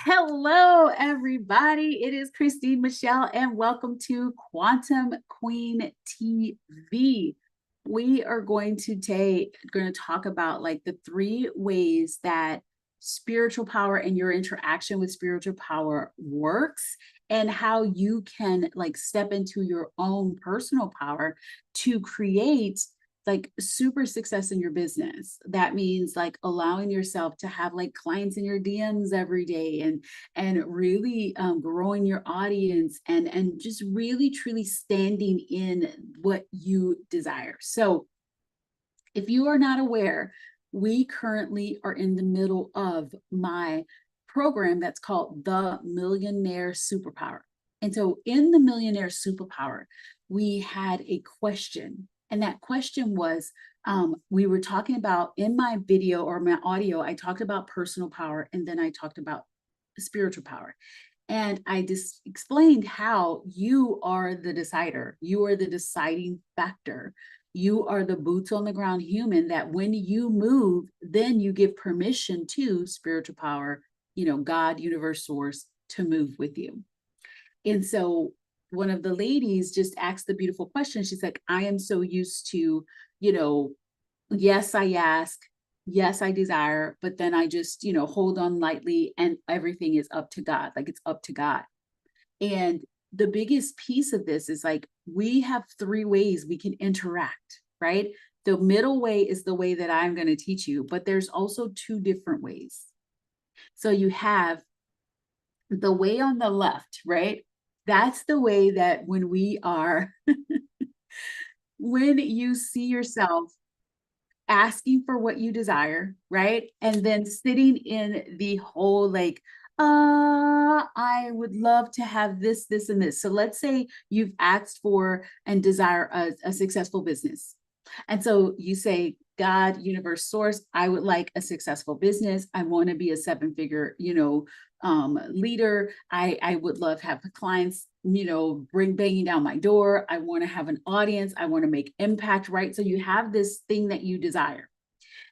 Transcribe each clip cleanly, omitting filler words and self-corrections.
Hello, everybody. It is Christine Michelle, and welcome to Quantum Queen TV. We are going to talk about like the three ways that spiritual power and your interaction with spiritual power works, and how you can like step into your own personal power to create like super success in your business. That means like allowing yourself to have like clients in your DMs every day, and really growing your audience, and just really truly standing in what you desire. So if you are not aware, we currently are in the middle of my program that's called the Millionaire Superpower. And so in the Millionaire Superpower, we had a question. And that question was, we were talking about in my video or my audio, I talked about personal power, and then I talked about spiritual power. And I just explained how you are the decider, you are the deciding factor. You are the boots on the ground human that when you move, then you give permission to spiritual power, God, universe, source to move with you. And so one of the ladies just asked the beautiful question. She's like, I am so used to, yes, I ask, yes, I desire, but then I just, hold on lightly and everything is up to God. Like it's up to God. And the biggest piece of this is like, we have three ways we can interact, right? The middle way is the way that I'm going to teach you, but there's also two different ways. So you have the way on the left, right? That's the way that when we are, when you see yourself asking for what you desire, right? And then sitting in the whole like, I would love to have this, this, and this. So let's say you've asked for and desire a successful business. And so you say, God, universe, source, I would like a successful business. I want to be a seven-figure, leader. I would love to have clients, bring banging down my door. I want to have an audience. I want to make impact, right? So you have this thing that you desire.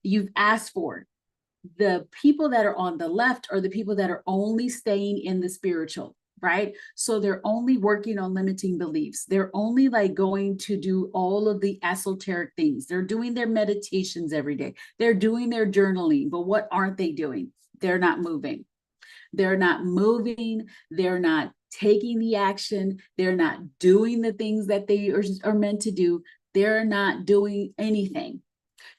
You've asked for it. The people that are on the left are the people that are only staying in the spiritual, right? So they're only working on limiting beliefs. They're only like going to do all of the esoteric things. They're doing their meditations every day. They're doing their journaling. But what aren't they doing? They're not moving. They're not moving. They're not taking the action. They're not doing the things that they are meant to do. They're not doing anything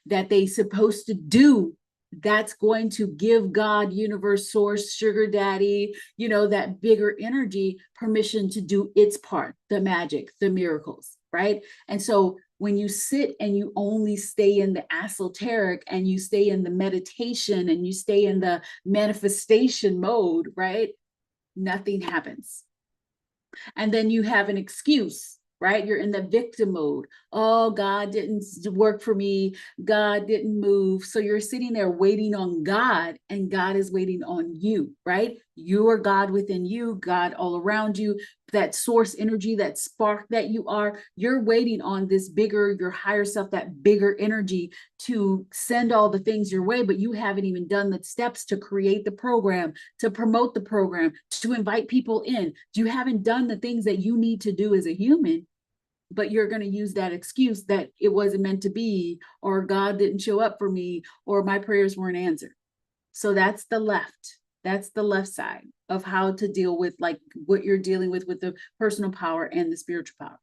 that they're supposed to do that's going to give God, universe, source, sugar daddy, that bigger energy permission to do its part, the magic, the miracles, right? And so when you sit and you only stay in the esoteric and you stay in the meditation and you stay in the manifestation mode, right? Nothing happens. And then you have an excuse, right? You're in the victim mode. Oh, God didn't work for me. God didn't move. So you're sitting there waiting on God, and God is waiting on you, right? You are God within you, God all around you, that source energy, that spark that you are. You're waiting on this bigger, your higher self, that bigger energy to send all the things your way, but you haven't even done the steps to create the program, to promote the program, to invite people in. You haven't done the things that you need to do as a human, but you're going to use that excuse that it wasn't meant to be, or God didn't show up for me, or my prayers weren't answered. So that's the left. That's the left side of how to deal with like what you're dealing with the personal power and the spiritual power.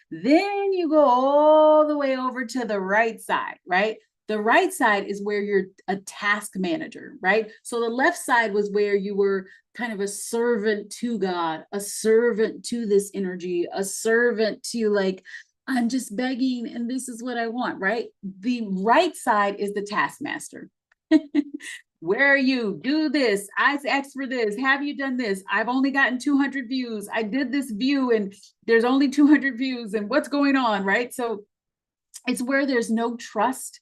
Then you go all the way over to the right side, right? The right side is where you're a task manager, right? So the left side was where you were kind of a servant to God, a servant to this energy, a servant to like, I'm just begging and this is what I want, right? The right side is the taskmaster. Where are you? Do this. I asked for this. Have you done this? I've only gotten 200 views. I did this view and there's only 200 views, and what's going on, right? So it's where there's no trust,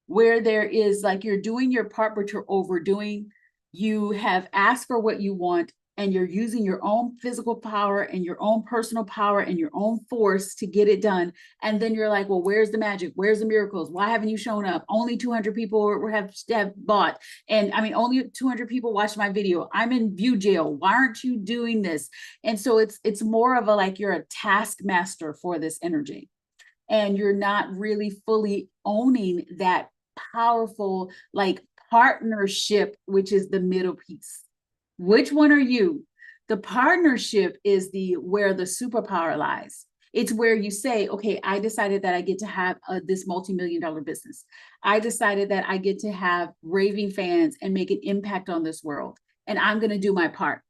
where there is like you're doing your part, but you're overdoing. You have asked for what you want. and you're using your own physical power and your own personal power and your own force to get it done. And then you're like, well, where's the magic? Where's the miracles? Why haven't you shown up? Only 200 people have bought. And I mean, only 200 people watched my video. I'm in view jail. Why aren't you doing this? And so it's more of a, like, you're a taskmaster for this energy. And you're not really fully owning that powerful, like, partnership, which is the middle piece. Which one are you? The partnership is where the superpower lies. It's where you say, okay, I decided that I get to have this multi-million-dollar business. I decided that I get to have raving fans and make an impact on this world. And I'm going to do my part.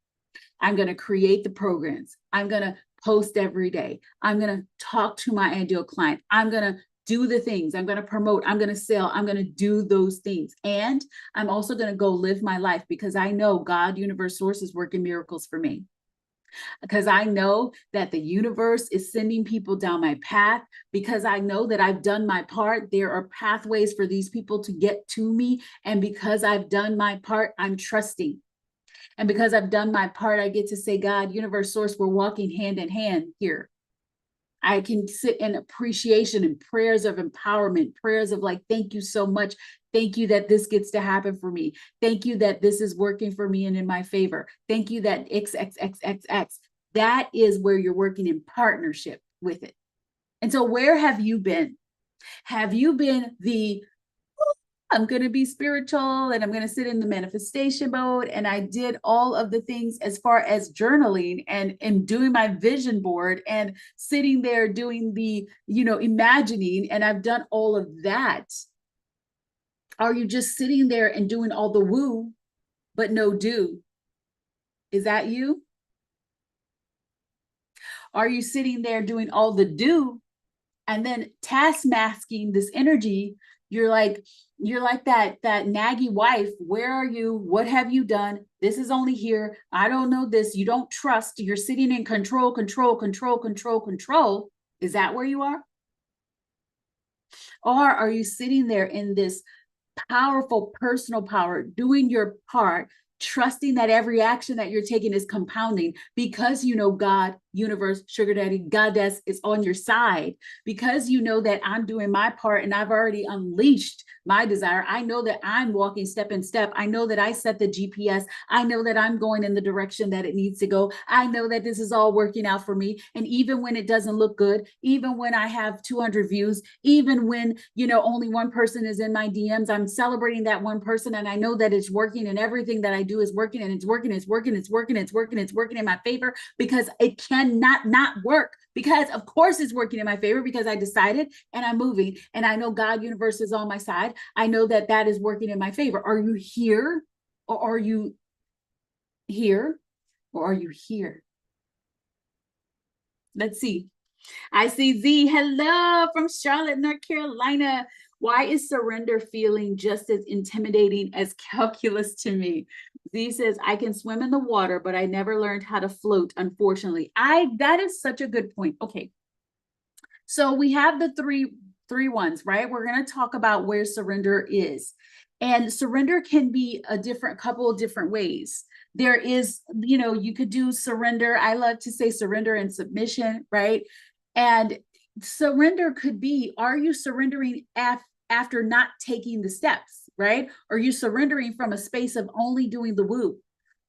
I'm going to create the programs. I'm going to post every day. I'm going to talk to my ideal client. I'm going to do the things. I'm going to promote. I'm going to sell. I'm going to do those things. And I'm also going to go live my life, because I know God, universe, source is working miracles for me. Because I know that the universe is sending people down my path, because I know that I've done my part. There are pathways for these people to get to me. And because I've done my part, I'm trusting. And because I've done my part, I get to say, God, universe, source, we're walking hand in hand here. I can sit in appreciation and prayers of empowerment, prayers of like, thank you so much. Thank you that this gets to happen for me. Thank you that this is working for me and in my favor. Thank you that XXXXX. That is where you're working in partnership with it. And so where have you been? Have you been I'm going to be spiritual and I'm going to sit in the manifestation mode, and I did all of the things as far as journaling and doing my vision board and sitting there doing the, imagining, and I've done all of that? Are you just sitting there and doing all the woo, but no do? Is that you? Are you sitting there doing all the do and then task masking this energy? You're like that naggy wife. Where are you? What have you done? This is only here. I don't know this. You don't trust. You're sitting in control. Is that where you are? Or are you sitting there in this powerful personal power, doing your part, trusting that every action that you're taking is compounding, because God, universe, sugar daddy, goddess is on your side, because that I'm doing my part and I've already unleashed my desire. I know that I'm walking step in step. I know that I set the GPS. I know that I'm going in the direction that it needs to go. I know that this is all working out for me. And even when it doesn't look good, even when I have 200 views, even when, only one person is in my DMs, I'm celebrating that one person. And I know that it's working, and everything that I do is working, and it's working in my favor, because it cannot not work. Because of course it's working in my favor, because I decided and I'm moving, and I know God, universe is on my side. I know that that is working in my favor. Are you here, or are you here, or are you here? Let's see. I see Z. Hello from Charlotte, North Carolina. Why is surrender feeling just as intimidating as calculus to me? Z says, I can swim in the water, but I never learned how to float, unfortunately. That is such a good point. Okay. So we have the three ones, right? We're going to talk about where surrender is. And surrender can be a couple of different ways. There is, you could do surrender. I love to say surrender and submission, right? And surrender could be, are you surrendering after not taking the steps, right? Are you surrendering from a space of only doing the woo,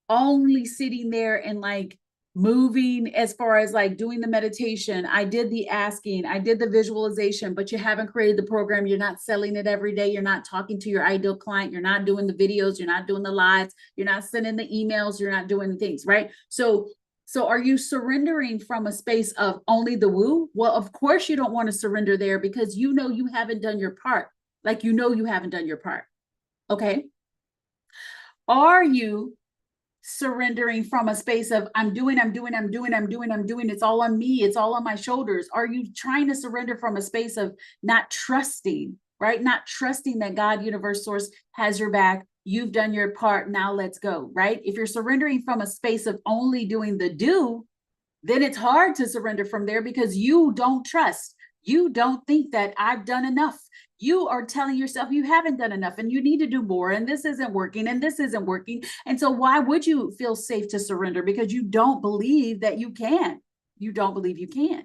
only sitting there and like moving, as far as like doing the meditation? I did the asking, I did the visualization, but you haven't created the program. You're not selling it every day. You're not talking to your ideal client. You're not doing the videos. You're not doing the lives. You're not sending the emails. You're not doing the things, right? So are you surrendering from a space of only the woo? Well, of course you don't want to surrender there, because you haven't done your part. Like, you haven't done your part. Okay. Are you surrendering from a space of I'm doing, it's all on me, it's all on my shoulders? Are you trying to surrender from a space of not trusting, right? Not trusting that God, universe, source has your back. You've done your part. Now let's go, right? If you're surrendering from a space of only doing the do, then it's hard to surrender from there, because you don't trust. You don't think that I've done enough. You are telling yourself you haven't done enough and you need to do more, and this isn't working and this isn't working. And so why would you feel safe to surrender? Because you don't believe that you can. You don't believe you can.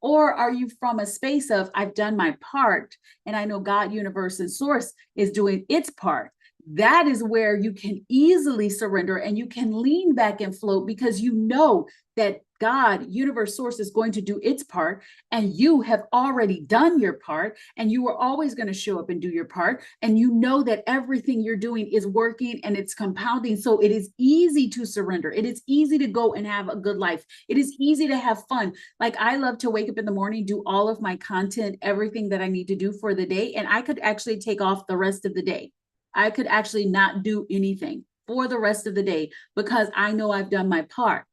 Or are you from a space of, I've done my part and I know God, universe, and source is doing its part? That is where you can easily surrender and you can lean back and float, because you know that God, universe, source is going to do its part, and you have already done your part, and you are always going to show up and do your part. And you know that everything you're doing is working and it's compounding. So it is easy to surrender. It is easy to go and have a good life. It is easy to have fun. Like, I love to wake up in the morning, do all of my content, everything that I need to do for the day, and I could actually take off the rest of the day. I could actually not do anything for the rest of the day because I know I've done my part.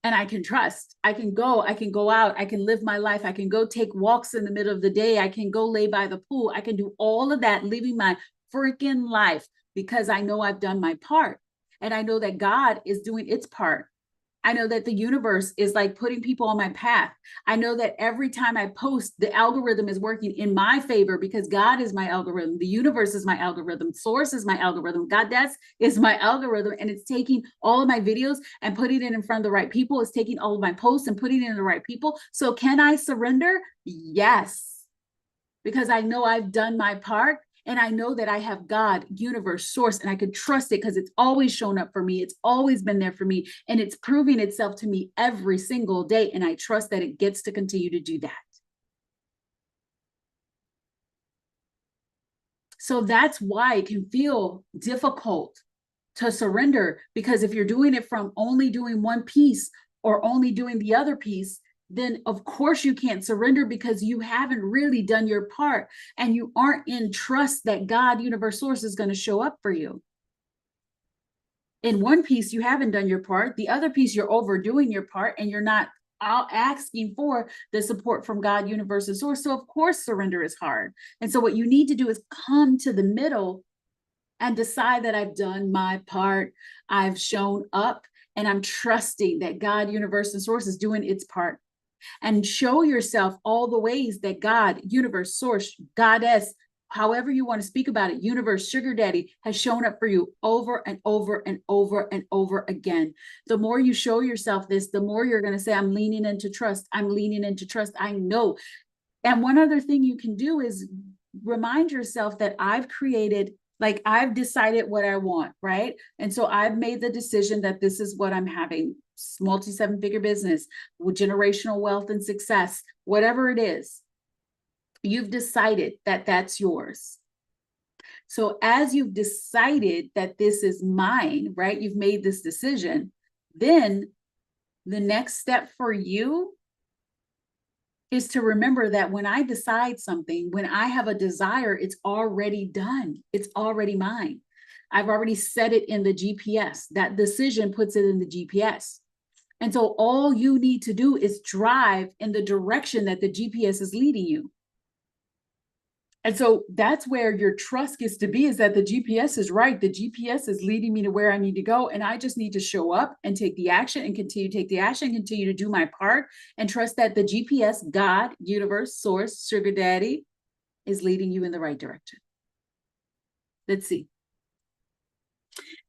And I can trust. I can go out, I can live my life. I can go take walks in the middle of the day. I can go lay by the pool. I can do all of that, living my freaking life, because I know I've done my part. And I know that God is doing its part. I know that the universe is like putting people on my path. I know that every time I post, the algorithm is working in my favor, because God is my algorithm. The universe is my algorithm. Source is my algorithm. Goddess is my algorithm. And it's taking all of my videos and putting it in front of the right people. It's taking all of my posts and putting it in the right people. So can I surrender? Yes, because I know I've done my part. And I know that I have God, universe, source, and I can trust it because it's always shown up for me. It's always been there for me. And it's proving itself to me every single day. And I trust that it gets to continue to do that. So that's why it can feel difficult to surrender, because if you're doing it from only doing one piece or only doing the other piece, then of course you can't surrender, because you haven't really done your part and you aren't in trust that God, universe, source is going to show up for you. In one piece, you haven't done your part. The other piece, you're overdoing your part and you're not asking for the support from God, universe, and source. So of course surrender is hard. And so what you need to do is come to the middle and decide that I've done my part. I've shown up and I'm trusting that God, universe, and source is doing its part. And show yourself all the ways that God, universe, source, goddess, however you want to speak about it, universe, sugar daddy, has shown up for you over and over and over and over again. The more you show yourself this, the more you're going to say, I'm leaning into trust. I'm leaning into trust. I know. And one other thing you can do is remind yourself that I've created, like, I've decided what I want, right? And so I've made the decision that this is what I'm having. Multi-7-figure business with generational wealth and success, whatever it is, you've decided that that's yours. So as you've decided that this is mine, right? You've made this decision. Then the next step for you is to remember that when I decide something, when I have a desire, it's already done. It's already mine. I've already set it in the GPS. That decision puts it in the GPS. And so all you need to do is drive in the direction that the GPS is leading you. And so that's where your trust gets to be, is that the GPS is right. The GPS is leading me to where I need to go. And I just need to show up and take the action and continue to take the action, continue to do my part, and trust that the GPS, God, universe, source, sugar daddy, is leading you in the right direction. Let's see.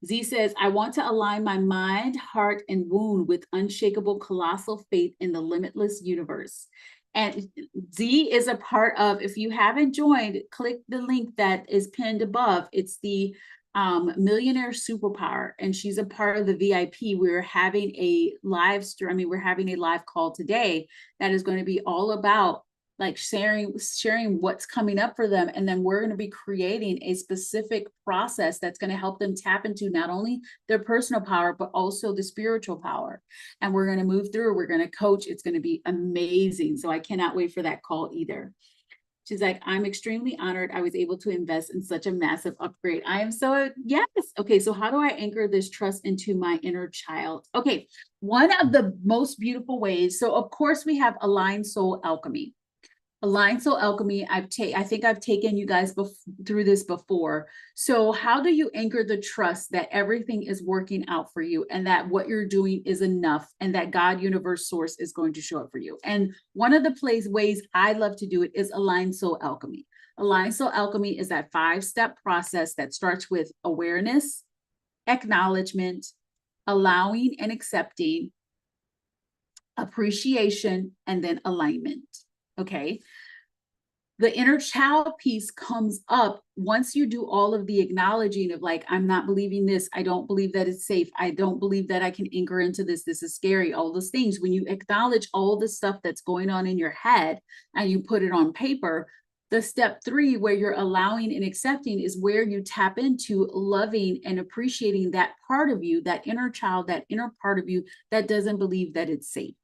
Z says, I want to align my mind, heart, and womb with unshakable, colossal faith in the limitless universe. And Z is a part of, if you haven't joined, click the link that is pinned above. It's the Millionaire SuperPower, and she's a part of the VIP. We're having a live stream. I mean, we're having a live call today that is going to be all about like sharing what's coming up for them. And then we're going to be creating a specific process that's going to help them tap into not only their personal power, but also the spiritual power. And we're going to move through, we're going to coach. It's going to be amazing. So I cannot wait for that call either. She's like, I'm extremely honored I was able to invest in such a massive upgrade. I am so, yes. Okay, so how do I anchor this trust into my inner child? Okay, one of the most beautiful ways. So of course we have Aligned Soul Alchemy. Aligned Soul Alchemy, I think I've taken you guys through this before. So how do you anchor the trust that everything is working out for you and that what you're doing is enough and that God, universe, source is going to show up for you? And one of the ways I love to do it is Aligned Soul Alchemy. Aligned Soul Alchemy is that 5-step process that starts with awareness, acknowledgement, allowing and accepting, appreciation, and then alignment. Okay. The inner child piece comes up once you do all of the acknowledging of like, I'm not believing this. I don't believe that it's safe. I don't believe that I can anchor into this. This is scary. All those things. When you acknowledge all the stuff that's going on in your head and you put it on paper, the step 3, where you're allowing and accepting, is where you tap into loving and appreciating that part of you, that inner child, that inner part of you that doesn't believe that it's safe.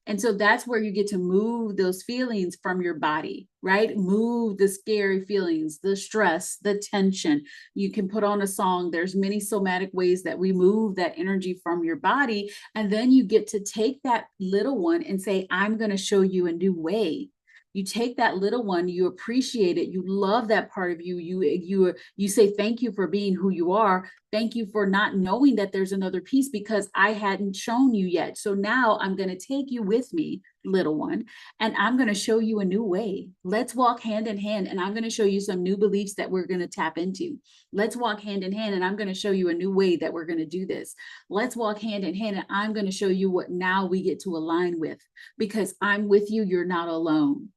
And so that's where you get to move those feelings from your body, right? Move the scary feelings, the stress, the tension. You can put on a song. There's many somatic ways that we move that energy from your body. And then you get to take that little one and say, I'm going to show you a new way. You take that little one, you appreciate it, you love that part of you, you say thank you for being who you are, thank you for not knowing that there's another piece because I hadn't shown you yet. So now I'm going to take you with me, little one, and I'm going to show you a new way. Let's walk hand in hand, and I'm going to show you some new beliefs that we're going to tap into. Let's walk hand in hand, and I'm going to show you a new way that we're going to do this. Let's walk hand in hand, and I'm going to show you what now we get to align with, because I'm with you, you're not alone.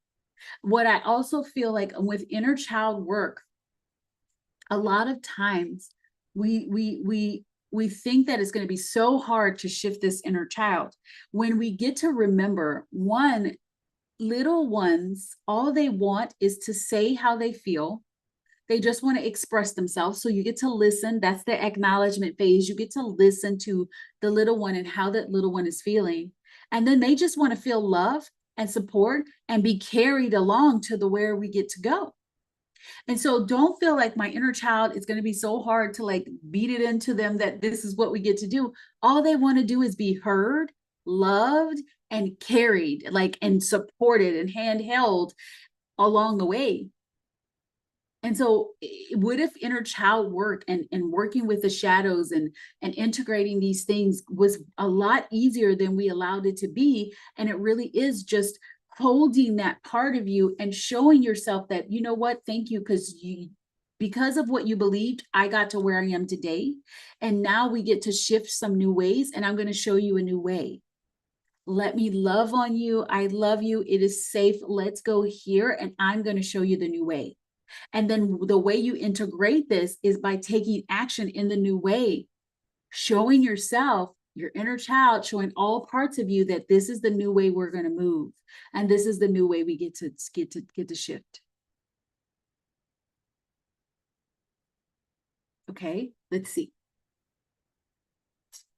What I also feel like with inner child work, a lot of times we think that it's going to be so hard to shift this inner child. When we get to remember, one, little ones, all they want is to say how they feel. They just want to express themselves. So you get to listen. That's the acknowledgement phase. You get to listen to the little one and how that little one is feeling. And then they just want to feel love and support and be carried along to the where we get to go. And so don't feel like my inner child is going to be so hard to like beat it into them that this is what we get to do. All they want to do is be heard, loved, and carried, like, and supported and handheld along the way. And so what if inner child work and working with the shadows and integrating these things was a lot easier than we allowed it to be? And it really is just holding that part of you and showing yourself that, you know what, thank you, because of what you believed, I got to where I am today. And now we get to shift some new ways, and I'm going to show you a new way. Let me love on you. I love you. It is safe. Let's go here, and I'm going to show you the new way. And then the way you integrate this is by taking action in the new way, showing yourself, your inner child, showing all parts of you that this is the new way we're going to move. And this is the new way we get to shift. Okay, let's see.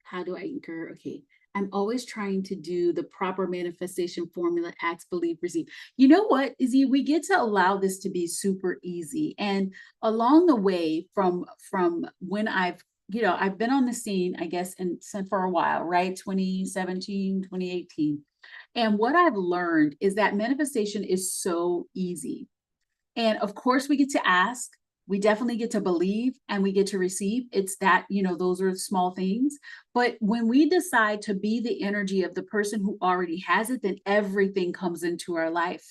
How do I anchor? Okay. I'm always trying to do the proper manifestation formula, act, believe, receive. You know what, Izzy? We get to allow this to be super easy. And along the way, from when I've been on the scene, I guess, and for a while, right? 2017, 2018. And what I've learned is that manifestation is so easy. And of course, we get to ask. We definitely get to believe, and we get to receive. It's that, those are small things. But when we decide to be the energy of the person who already has it, then everything comes into our life.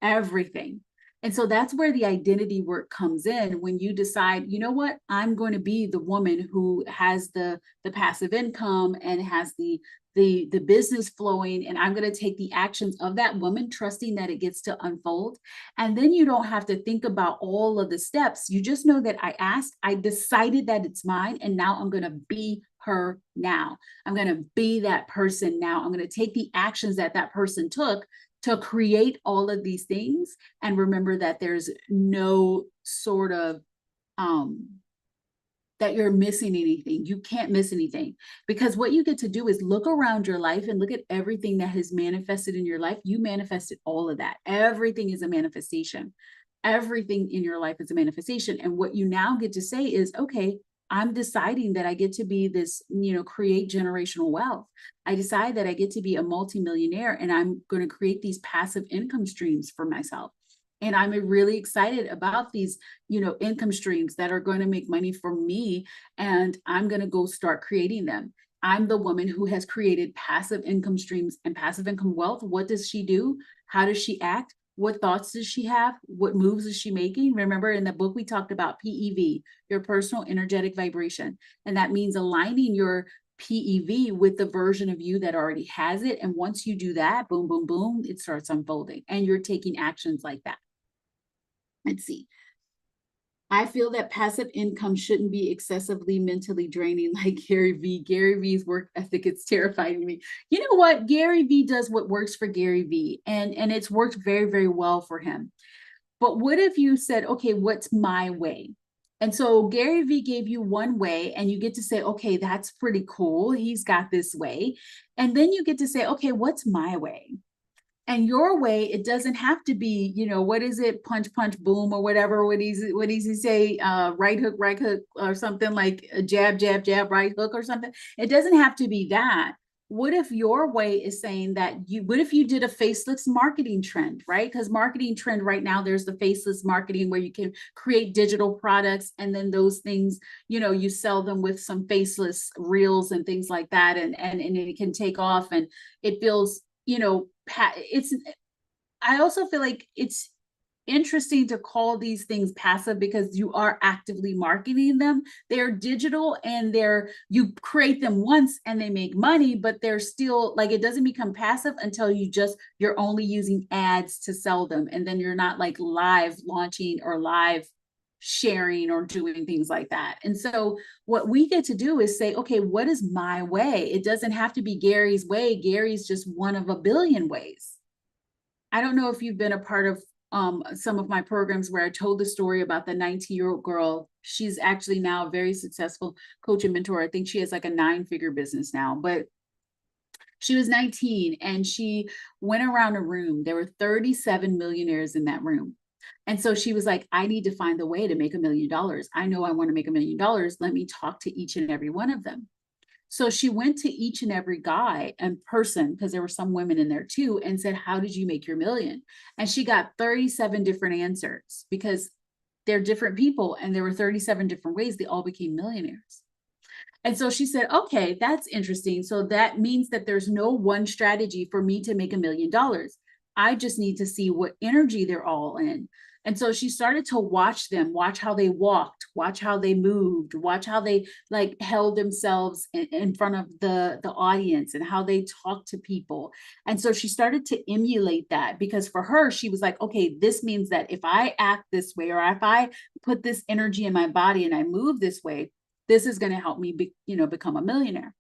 Everything. And so that's where the identity work comes in. When you decide, you know what, I'm going to be the woman who has the passive income and has the business flowing, and I'm going to take the actions of that woman, trusting that it gets to unfold. And then you don't have to think about all of the steps. You just know that I asked, I decided that it's mine, and now I'm going to be her now. I'm going to be that person now. I'm going to take the actions that person took to create all of these things. And remember that there's no sort of that you're missing anything. You can't miss anything, because what you get to do is look around your life and look at everything that has manifested in your life. You manifested all of that. Everything is a manifestation. Everything in your life is a manifestation. And what you now get to say is, okay, I'm deciding that I get to be this, create generational wealth. I decide that I get to be a multimillionaire, and I'm going to create these passive income streams for myself. And I'm really excited about these, income streams that are going to make money for me. And I'm going to go start creating them. I'm the woman who has created passive income streams and passive income wealth. What does she do? How does she act? What thoughts does she have? What moves is she making? Remember, in the book, we talked about PEV, your personal energetic vibration. And that means aligning your PEV with the version of you that already has it. And once you do that, boom, boom, boom, it starts unfolding. And you're taking actions like that. Let's see. I feel that passive income shouldn't be excessively mentally draining like Gary Vee. Gary Vee's work ethic, it's terrifying to me. You know what? Gary Vee does what works for Gary Vee, and it's worked very, very well for him. But what if you said, okay, what's my way? And so Gary Vee gave you one way, and you get to say, okay, that's pretty cool. He's got this way. And then you get to say, okay, what's my way? And your way, it doesn't have to be, what is it, punch punch boom, or whatever. What does he say, right hook, or something, like a jab jab jab, right hook, or something. It doesn't have to be that. What if your way is saying that what if you did a faceless marketing trend, right? Because marketing trend right now, there's the faceless marketing where you can create digital products, and then those things, you sell them with some faceless reels and things like that, and it can take off, and it feels, it's, I also feel like it's interesting to call these things passive because you are actively marketing them. They're digital, and you create them once and they make money, but they're still like, it doesn't become passive until you're only using ads to sell them. And then you're not like live launching or live sharing or doing things like that. And so what we get to do is say, okay, what is my way? It doesn't have to be Gary's way. Gary's just one of a billion ways. I don't know if you've been a part of some of my programs where I told the story about the 19-year-old girl. She's actually now a very successful coach and mentor. I think she has like a 9-figure business now, but she was 19 and she went around a room. There were 37 millionaires in that room. And so she was like, I need to find the way to make $1 million. I know I want to make $1 million. Let me talk to each and every one of them. So she went to each and every guy and person, because there were some women in there too, and said, how did you make your million? And she got 37 different answers, because they're different people and there were 37 different ways they all became millionaires. And so she said, okay, that's interesting. So that means that there's no one strategy for me to make $1 million. I just need to see what energy they're all in. And so she started to watch them, watch how they walked, watch how they moved, watch how they like held themselves in front of the audience, and how they talked to people. And so she started to emulate that, because for her, she was like, okay, this means that if I act this way, or if I put this energy in my body and I move this way, this is going to help me become a millionaire.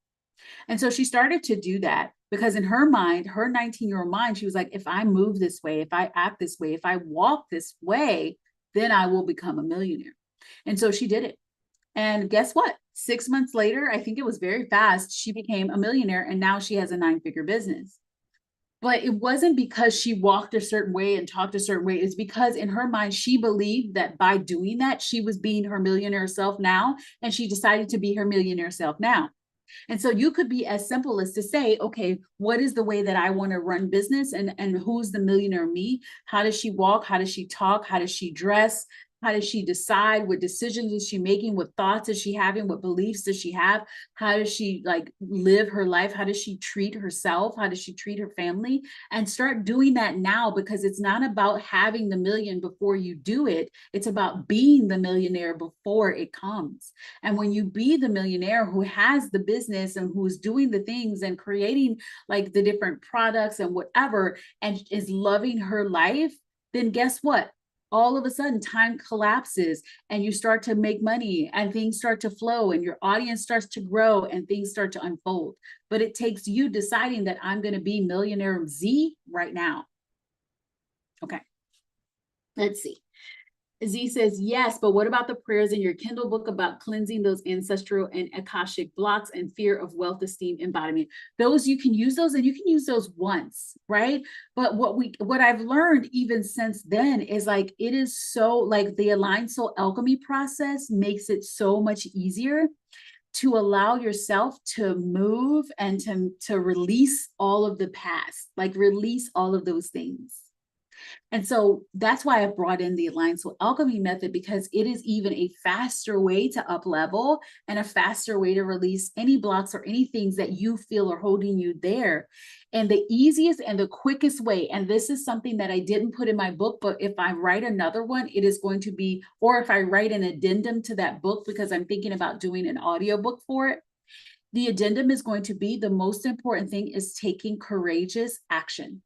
And so she started to do that, because in her mind, her 19-year-old mind, she was like, if I move this way, if I act this way, if I walk this way, then I will become a millionaire. And so she did it. And guess what? 6 months later, I think it was very fast, she became a millionaire, and now she has a 9-figure business. But it wasn't because she walked a certain way and talked a certain way. It's because in her mind, she believed that by doing that, she was being her millionaire self now. And she decided to be her millionaire self now. And so you could be as simple as to say, okay, what is the way that I want to run business, and who's the millionaire me? How does she walk? How does she talk? How does she dress? How does she decide? What decisions is she making? What thoughts is she having? What beliefs does she have? How does she like live her life? How does she treat herself? How does she treat her family? And start doing that now, because it's not about having the million before you do it. It's about being the millionaire before it comes. And when you be the millionaire who has the business and who's doing the things and creating like the different products and whatever, and is loving her life, then guess what? All of a sudden time collapses, and you start to make money, and things start to flow, and your audience starts to grow, and things start to unfold. But it takes you deciding that I'm going to be millionaire Z right now. Okay. Let's see. Z says, yes, but what about the prayers in your Kindle book about cleansing those ancestral and Akashic blocks and fear of wealth, esteem, embodiment? Those, you can use those, and you can use those once, right? But what I've learned even since then is like, it is so like the Aligned Soul Alchemy process makes it so much easier to allow yourself to move and to release all of the past, like release all of those things. And so that's why I brought in the Aligned Soul Alchemy method, because it is even a faster way to up level and a faster way to release any blocks or any things that you feel are holding you there. And the easiest and the quickest way, and this is something that I didn't put in my book, but if I write another one, it is going to be, or if I write an addendum to that book, because I'm thinking about doing an audiobook for it, the addendum is going to be, the most important thing is taking courageous action.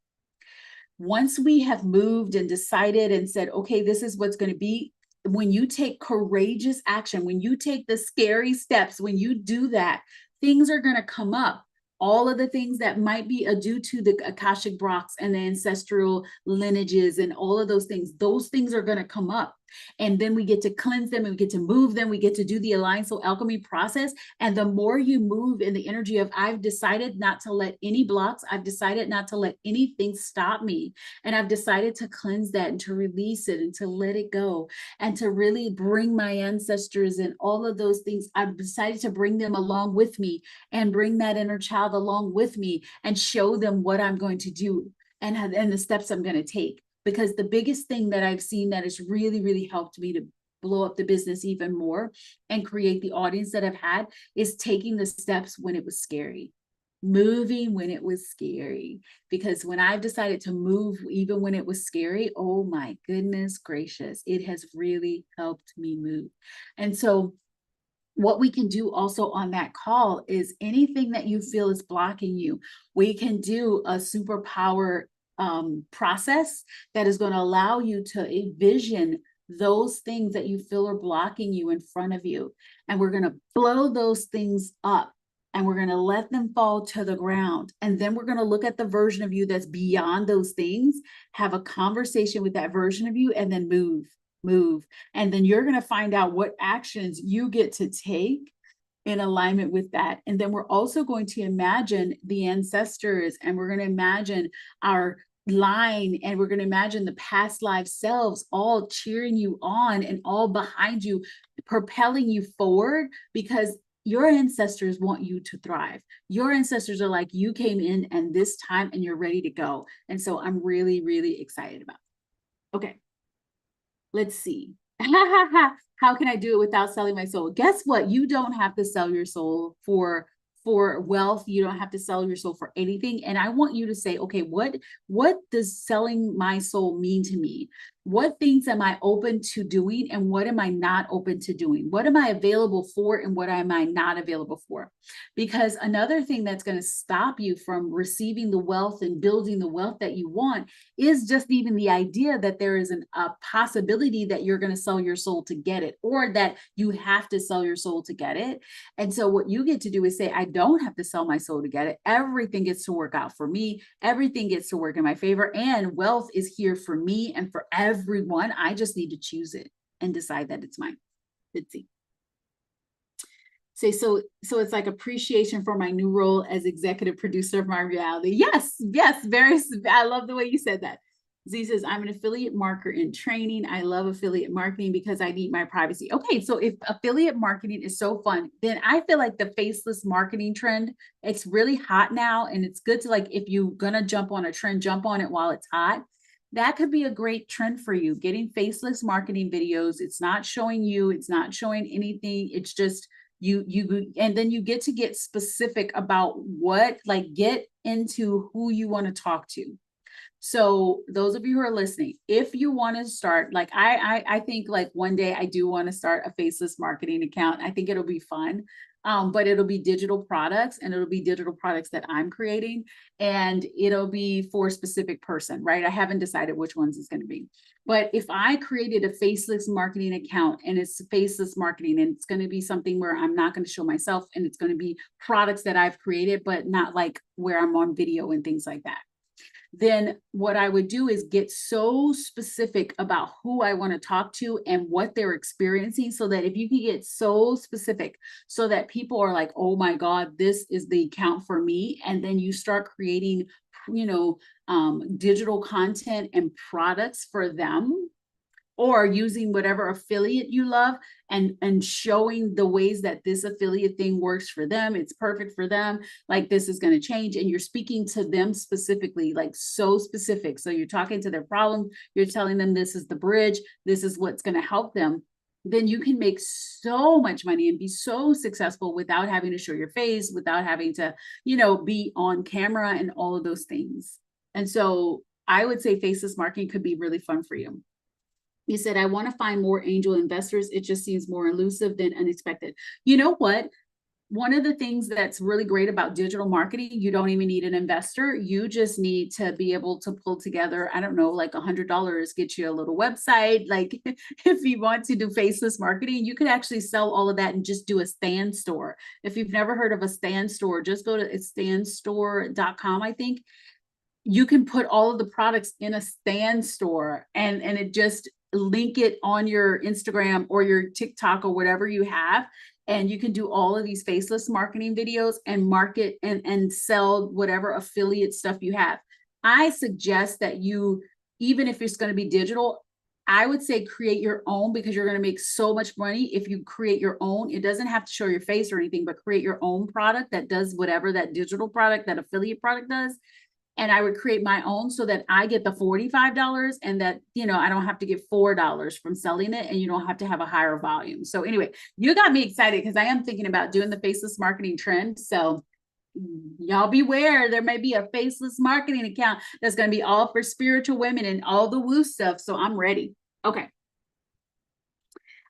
Once we have moved and decided and said, okay, this is what's going to be, when you take courageous action, when you take the scary steps, when you do that, things are going to come up. All of the things that might be due to the Akashic blocks and the ancestral lineages and all of those things are going to come up. And then we get to cleanse them and we get to move them. We get to do the Aligned Soul Alchemy process. And the more you move in the energy of, I've decided not to let any blocks, I've decided not to let anything stop me. And I've decided to cleanse that and to release it and to let it go and to really bring my ancestors and all of those things. I've decided to bring them along with me and bring that inner child along with me and show them what I'm going to do and the steps I'm going to take. Because the biggest thing that I've seen that has really, really helped me to blow up the business even more and create the audience that I've had is taking the steps when it was scary, moving when it was scary. Because when I've decided to move, even when it was scary, oh my goodness gracious, it has really helped me move. And so what we can do also on that call is anything that you feel is blocking you, we can do a SuperPower process that is going to allow you to envision those things that you feel are blocking you in front of you. And we're going to blow those things up and we're going to let them fall to the ground. And then we're going to look at the version of you that's beyond those things, have a conversation with that version of you, and then move. And then you're going to find out what actions you get to take in alignment with that. And then we're also going to imagine the ancestors, and we're going to imagine our line, and we're going to imagine the past life selves all cheering you on and all behind you, propelling you forward, because your ancestors want you to thrive. Your ancestors are like, you came in and this time and you're ready to go. And so I'm really, really excited about it. Okay. Let's see. How can I do it without selling my soul? Guess what? You don't have to sell your soul for wealth. You don't have to sell your soul for anything. And I want you to say, okay, what does selling my soul mean to me? What things am I open to doing and what am I not open to doing? What am I available for and what am I not available for? Because another thing that's going to stop you from receiving the wealth and building the wealth that you want is just even the idea that there is a possibility that you're going to sell your soul to get it, or that you have to sell your soul to get it. And so what you get to do is say, I don't have to sell my soul to get it. Everything gets to work out for me. Everything gets to work in my favor. And wealth is here for me and for everyone. I just need to choose it and decide that it's mine. Let's see. Say, so it's like appreciation for my new role as executive producer of my reality. Yes, very, I love the way you said that. Z says, I'm an affiliate marketer in training. I love affiliate marketing because I need my privacy. Okay, so if affiliate marketing is so fun, then I feel like the faceless marketing trend, it's really hot now. And it's good to, like, if you're gonna jump on a trend, jump on it while it's hot. That could be a great trend for you, getting faceless marketing videos. It's not showing you, it's not showing anything. It's just you, and then you get to get specific about what, like, get into who you want to talk to. So those of you who are listening, if you want to start, like I think like one day I do want to start a faceless marketing account. I think it'll be fun. But it'll be digital products, and it'll be digital products that I'm creating, and it'll be for a specific person, right? I haven't decided which ones it's going to be. But if I created a faceless marketing account and it's faceless marketing, and it's going to be something where I'm not going to show myself, and it's going to be products that I've created, but not like where I'm on video and things like that. then what I would do is get so specific about who I want to talk to and what they're experiencing, so that if you can get so specific so that people are like, oh my God, this is the account for me. And then you start creating, digital content and products for them, or using whatever affiliate you love and showing the ways that this affiliate thing works for them. It's perfect for them. Like, this is going to change. And you're speaking to them specifically, like so specific. So you're talking to their problem. You're telling them this is the bridge. This is what's going to help them. Then you can make so much money and be so successful without having to show your face, without having to, be on camera and all of those things. And so I would say faceless marketing could be really fun for you. You said, I want to find more angel investors. It just seems more elusive than unexpected. You know what? One of the things that's really great about digital marketing, you don't even need an investor. You just need to be able to pull together, I don't know, like $100, get you a little website. Like, if you want to do faceless marketing, you could actually sell all of that and just do a stand store. If you've never heard of a stand store, just go to standstore.com, I think. You can put all of the products in a stand store, and it just link it on your Instagram or your TikTok or whatever you have. And you can do all of these faceless marketing videos and market and sell whatever affiliate stuff you have. I suggest that you, even if it's going to be digital, I would say create your own, because you're going to make so much money if you create your own. It doesn't have to show your face or anything, but create your own product that does whatever that digital product, that affiliate product does. And I would create my own so that I get the $45 and that, I don't have to get $4 from selling it, and you don't have to have a higher volume. So anyway, you got me excited because I am thinking about doing the faceless marketing trend. So y'all beware, there may be a faceless marketing account that's going to be all for spiritual women and all the woo stuff. So I'm ready. Okay.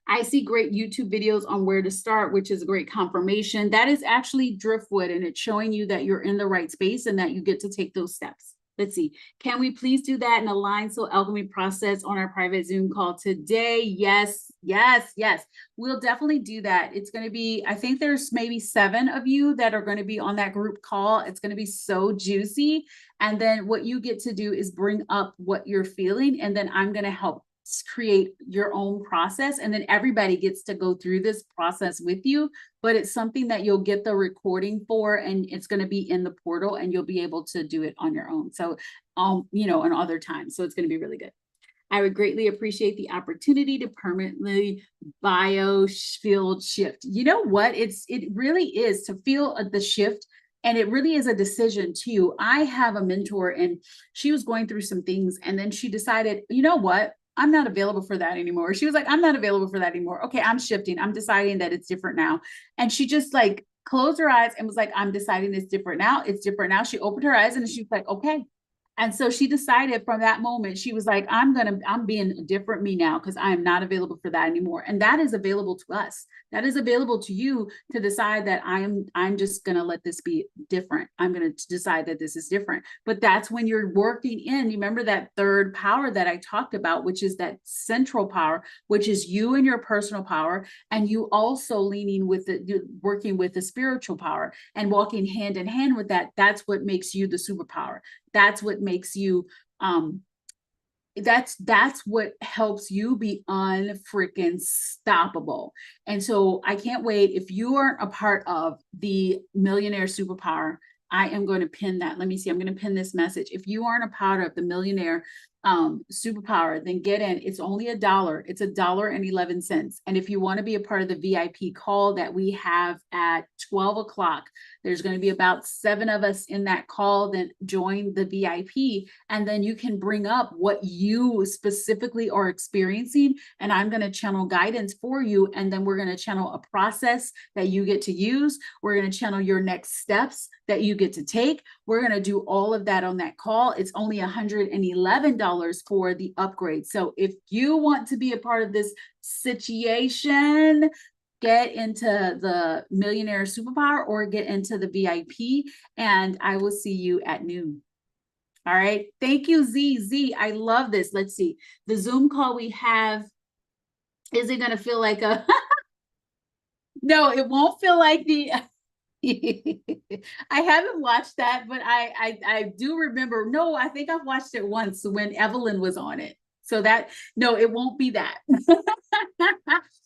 I see great YouTube videos on where to start, which is a great confirmation. That is actually Driftwood, and it's showing you that you're in the right space and that you get to take those steps. Let's see. Can we please do that in a line soul alchemy process on our private Zoom call today? Yes, yes, yes. We'll definitely do that. It's going to be, I think there's maybe 7 of you that are going to be on that group call. It's going to be so juicy. And then what you get to do is bring up what you're feeling, and then I'm going to help create your own process, and then everybody gets to go through this process with you. But it's something that you'll get the recording for, and it's going to be in the portal, and you'll be able to do it on your own. So on other times. So it's going to be really good. I would greatly appreciate the opportunity to permanently biofield shift. You know what? It really is to feel the shift. And it really is a decision too. I have a mentor, and she was going through some things, and then she decided, you know what? I'm not available for that anymore. She was like, I'm not available for that anymore. Okay, I'm shifting. I'm deciding that it's different now. And she just like closed her eyes and was like, I'm deciding it's different now. It's different now. She opened her eyes and she was like, okay. And so she decided from that moment, she was like, I'm being a different me now, because I am not available for that anymore. And that is available to us. That is available to you to decide that I'm just going to let this be different. I'm going to decide that this is different. But that's when you're working in, you remember that third power that I talked about, which is that central power, which is you and your personal power. And you also leaning with working with the spiritual power and walking hand in hand with that. That's what makes you the superpower. That's what makes you that's what helps you be unfreaking stoppable. And so I can't wait. If you aren't a part of the Millionaire Superpower, I am going to pin that. Let me see. I'm going to pin this message. If you aren't a part of the Millionaire Superpower, then get in. It's only $1. It's $1.11. And if you want to be a part of the VIP call that we have at 12 o'clock, there's going to be about 7 of us in that call. Then join the VIP, and then you can bring up what you specifically are experiencing, and I'm going to channel guidance for you. And then we're going to channel a process that you get to use. We're going to channel your next steps that you get to take. We're going to do all of that on that call. It's only $111 for the upgrade. So if you want to be a part of this situation, get into the Millionaire Superpower or get into the VIP, and I will see you at noon. All right. Thank you, Z. I love this. Let's see. The Zoom call we have, is it going to feel like a, no, it won't feel like the, I haven't watched that, but I do remember. No, I think I've watched it once when Evelyn was on it. So that, no, it won't be that.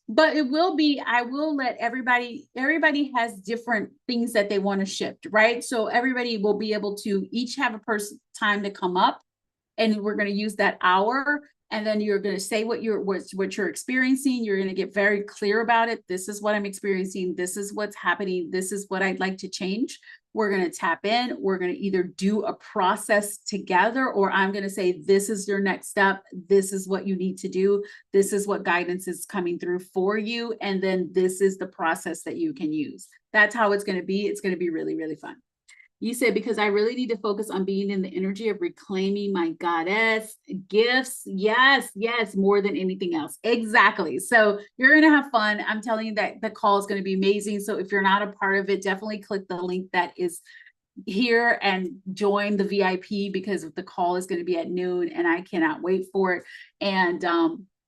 But it will be. I will let everybody has different things that they want to shift, right? So everybody will be able to each have a person time to come up, and we're going to use that hour, and then you're going to say what you're experiencing. You're going to get very clear about it. This is what I'm experiencing. This is what's happening. This is what I'd like to change. We're going to tap in. We're going to either do a process together, or I'm going to say, this is your next step. This is what you need to do. This is what guidance is coming through for you. And then this is the process that you can use. That's how it's going to be. It's going to be really, really fun. You said, because I really need to focus on being in the energy of reclaiming my goddess gifts. Yes, yes, more than anything else. Exactly. So you're going to have fun. I'm telling you that the call is going to be amazing. So if you're not a part of it, definitely click the link that is here and join the VIP, because the call is going to be at noon and I cannot wait for it. And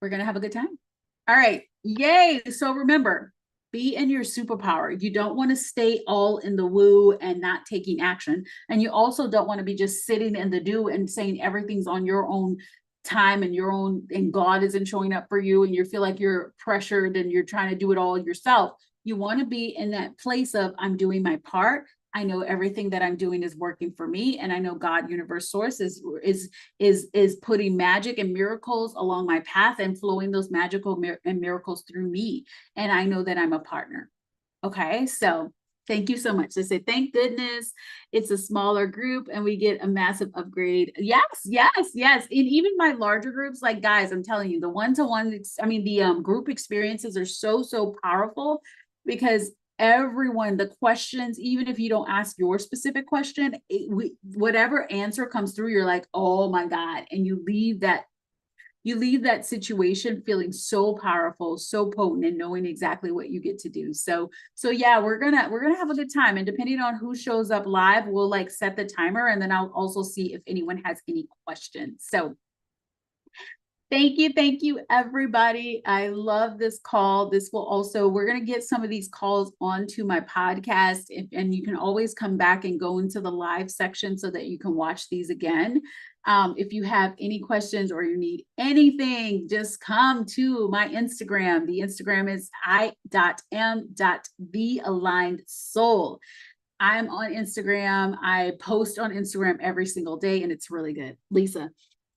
we're going to have a good time. All right. Yay. So remember, be in your superpower. You don't want to stay all in the woo and not taking action. And you also don't want to be just sitting in the do and saying everything's on your own time and your own, and God isn't showing up for you and you feel like you're pressured and you're trying to do it all yourself. You want to be in that place of, I'm doing my part. I know everything that I'm doing is working for me, and I know God, universe, source is putting magic and miracles along my path and flowing those magical and miracles through me. And I know that I'm a partner. Okay, so thank you so much. I say, thank goodness it's a smaller group and we get a massive upgrade. Yes, yes, yes. And even my larger groups, like, guys, I'm telling you, the one-to-one, I mean, the group experiences are so powerful, because everyone, the questions, even if you don't ask your specific question, whatever answer comes through, you're like, oh my God. And you leave that situation feeling so powerful, so potent, and knowing exactly what you get to do. So yeah, we're gonna have a good time. And depending on who shows up live, we'll like set the timer, and then I'll also see if anyone has any questions. So thank you, everybody. I love this call. This will also, we're going to get some of these calls onto my podcast, and you can always come back and go into the live section so that you can watch these again. If you have any questions or you need anything, just come to my Instagram. The Instagram is i.m.thealignedsoul. I'm on Instagram. I post on Instagram every single day, and it's really good. Lisa,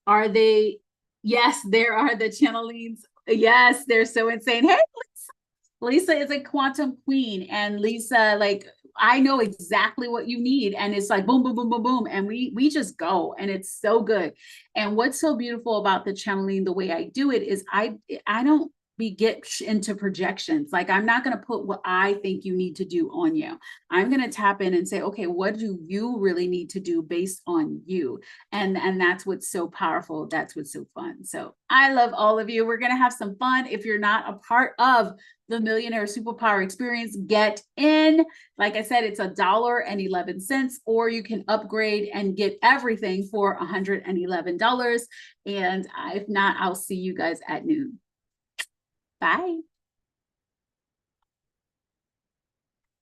are they? Yes, there are the channelings. Yes, they're so insane. Hey, Lisa is a quantum queen, and Lisa, like, I know exactly what you need, and it's like boom, boom, boom, boom, boom, and we just go, and it's so good. And what's so beautiful about the channeling, the way I do it, is I don't get into projections. Like, I'm not going to put what I think you need to do on you. I'm going to tap in and say, okay, what do you really need to do based on you? And that's what's so powerful. That's what's so fun. So I love all of you. We're going to have some fun. If you're not a part of the Millionaire Superpower Experience, get in. Like I said, it's $1.11, or you can upgrade and get everything for $111. And if not, I'll see you guys at noon. Bye.